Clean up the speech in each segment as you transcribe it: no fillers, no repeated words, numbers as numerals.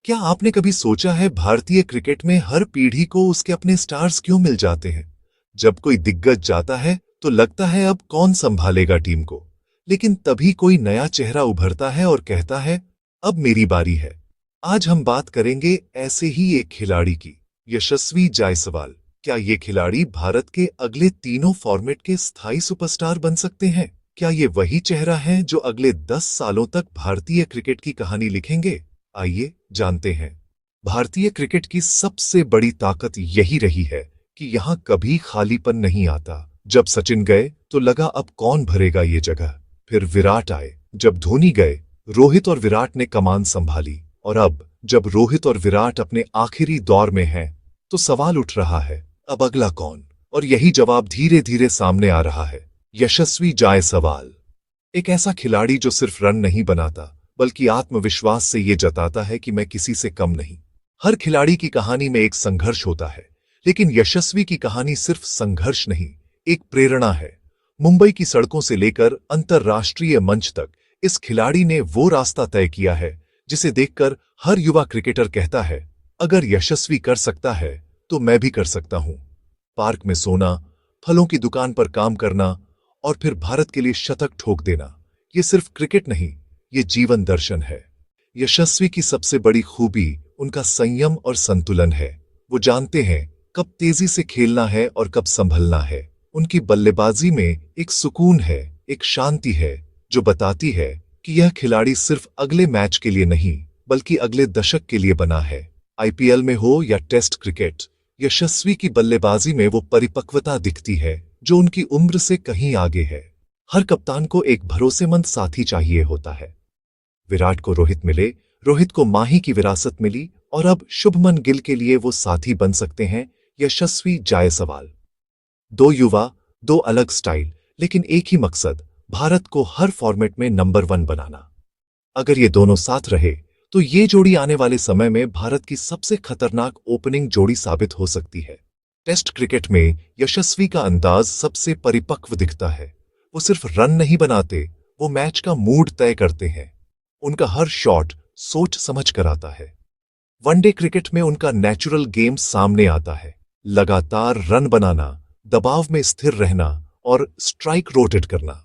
क्या आपने कभी सोचा है भारतीय क्रिकेट में हर पीढ़ी को उसके अपने स्टार्स क्यों मिल जाते हैं? जब कोई दिग्गज जाता है तो लगता है अब कौन संभालेगा टीम को, लेकिन तभी कोई नया चेहरा उभरता है और कहता है अब मेरी बारी है। आज हम बात करेंगे ऐसे ही एक खिलाड़ी की, यशस्वी जायसवाल। क्या ये खिलाड़ी भारत के अगले तीनों फॉर्मेट के स्थायी सुपरस्टार बन सकते हैं? क्या ये वही चेहरा है जो अगले 10 सालों तक भारतीय क्रिकेट की कहानी लिखेंगे? आइए जानते हैं। भारतीय क्रिकेट की सबसे बड़ी ताकत यही रही है कि यहां कभी खालीपन नहीं आता। जब सचिन गए तो लगा अब कौन भरेगा ये जगह। फिर विराट आए, जब धोनी गए रोहित और विराट ने कमान संभाली, और अब जब रोहित और विराट अपने आखिरी दौर में हैं तो सवाल उठ रहा है अब अगला कौन? और यही जवाब धीरे धीरे सामने आ रहा है। यशस्वी जायसवाल एक ऐसा खिलाड़ी जो सिर्फ रन नहीं बनाता बल्कि आत्मविश्वास से ये जताता है कि मैं किसी से कम नहीं। हर खिलाड़ी की कहानी में एक संघर्ष होता है, लेकिन यशस्वी की कहानी सिर्फ संघर्ष नहीं, एक प्रेरणा है। मुंबई की सड़कों से लेकर अंतर्राष्ट्रीय मंच तक इस खिलाड़ी ने वो रास्ता तय किया है जिसे देखकर हर युवा क्रिकेटर कहता है अगर यशस्वी कर सकता है तो मैं भी कर सकता हूं। पार्क में सोना, फलों की दुकान पर काम करना और फिर भारत के लिए शतक ठोक देना, ये सिर्फ क्रिकेट नहीं, ये जीवन दर्शन है। यशस्वी की सबसे बड़ी खूबी उनका संयम और संतुलन है। वो जानते हैं कब तेजी से खेलना है और कब संभलना है। उनकी बल्लेबाजी में एक सुकून है, एक शांति है जो बताती है कि यह खिलाड़ी सिर्फ अगले मैच के लिए नहीं बल्कि अगले दशक के लिए बना है। आईपीएल में हो या टेस्ट क्रिकेट, यशस्वी की बल्लेबाजी में वो परिपक्वता दिखती है जो उनकी उम्र से कहीं आगे है। हर कप्तान को एक भरोसेमंद साथी चाहिए होता है। विराट को रोहित मिले, रोहित को माही की विरासत मिली, और अब शुभमन गिल के लिए वो साथी बन सकते हैं यशस्वी जायसवाल। दो युवा, दो अलग स्टाइल, लेकिन एक ही मकसद, भारत को हर फॉर्मेट में नंबर 1 बनाना। अगर ये दोनों साथ रहे तो ये जोड़ी आने वाले समय में भारत की सबसे खतरनाक ओपनिंग जोड़ी साबित हो सकती है। टेस्ट क्रिकेट में यशस्वी का अंदाज सबसे परिपक्व दिखता है। वो सिर्फ रन नहीं बनाते, वो मैच का मूड तय करते हैं। उनका हर शॉट सोच समझ कर आता है। वनडे क्रिकेट में उनका नेचुरल गेम सामने आता है, लगातार रन बनाना, दबाव में स्थिर रहना और स्ट्राइक रोटेट करना।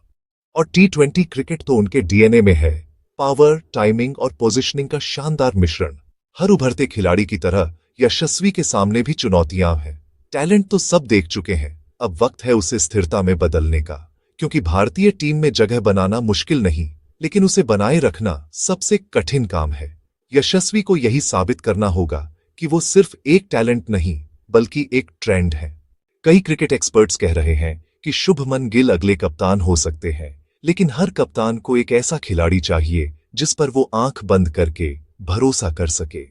और टी20 क्रिकेट तो उनके डीएनए में है, पावर, टाइमिंग और पोजीशनिंग का शानदार मिश्रण। हर उभरते खिलाड़ी की तरह यशस्वी के सामने भी चुनौतियां हैं। टैलेंट तो सब देख चुके हैं, अब वक्त है उसे स्थिरता में बदलने का, क्योंकि भारतीय टीम में जगह बनाना मुश्किल नहीं, लेकिन उसे बनाए रखना सबसे कठिन काम है। यशस्वी को यही साबित करना होगा कि वो सिर्फ एक टैलेंट नहीं बल्कि एक ट्रेंड है। कई क्रिकेट एक्सपर्ट्स कह रहे हैं कि शुभमन गिल अगले कप्तान हो सकते हैं, लेकिन हर कप्तान को एक ऐसा खिलाड़ी चाहिए जिस पर वो आंख बंद करके भरोसा कर सके।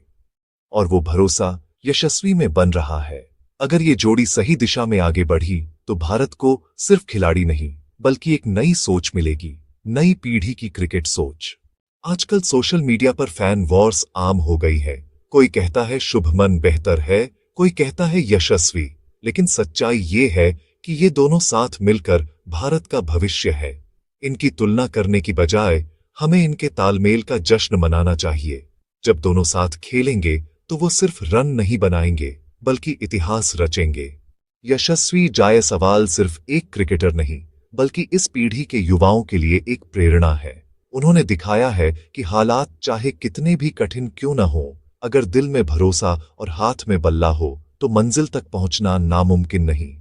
और वो भरोसा यशस्वी में बन रहा है। अगर ये जोड़ी सही दिशा में आगे बढ़ी तो भारत को सिर्फ खिलाड़ी नहीं बल्कि एक नई सोच मिलेगी, नई पीढ़ी की क्रिकेट सोच। आजकल सोशल मीडिया पर फैन वॉर्स आम हो गई है। कोई कहता है शुभमन बेहतर है, कोई कहता है यशस्वी, लेकिन सच्चाई ये है कि ये दोनों साथ मिलकर भारत का भविष्य है। इनकी तुलना करने की बजाय हमें इनके तालमेल का जश्न मनाना चाहिए। जब दोनों साथ खेलेंगे तो वो सिर्फ रन नहीं बनाएंगे बल्कि इतिहास रचेंगे। यशस्वी जायसवाल सिर्फ एक क्रिकेटर नहीं बल्कि इस पीढ़ी के युवाओं के लिए एक प्रेरणा है। उन्होंने दिखाया है कि हालात चाहे कितने भी कठिन क्यों न हो, अगर दिल में भरोसा और हाथ में बल्ला हो तो मंजिल तक पहुंचना नामुमकिन नहीं।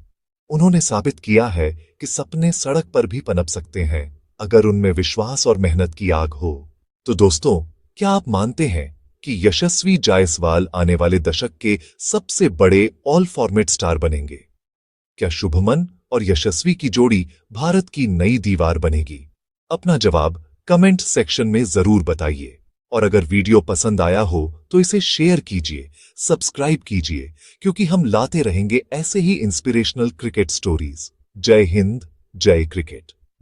उन्होंने साबित किया है कि सपने सड़क पर भी पनप सकते हैं अगर उनमें विश्वास और मेहनत की आग हो। तो दोस्तों, क्या आप मानते हैं कि यशस्वी जायसवाल आने वाले दशक के सबसे बड़े ऑल फॉर्मेट स्टार बनेंगे? क्या शुभमन और यशस्वी की जोड़ी भारत की नई दीवार बनेगी? अपना जवाब कमेंट सेक्शन में जरूर बताइए। और अगर वीडियो पसंद आया हो तो इसे शेयर कीजिए, सब्सक्राइब कीजिए, क्योंकि हम लाते रहेंगे ऐसे ही इंस्पिरेशनल क्रिकेट स्टोरीज। जय हिंद, जय क्रिकेट।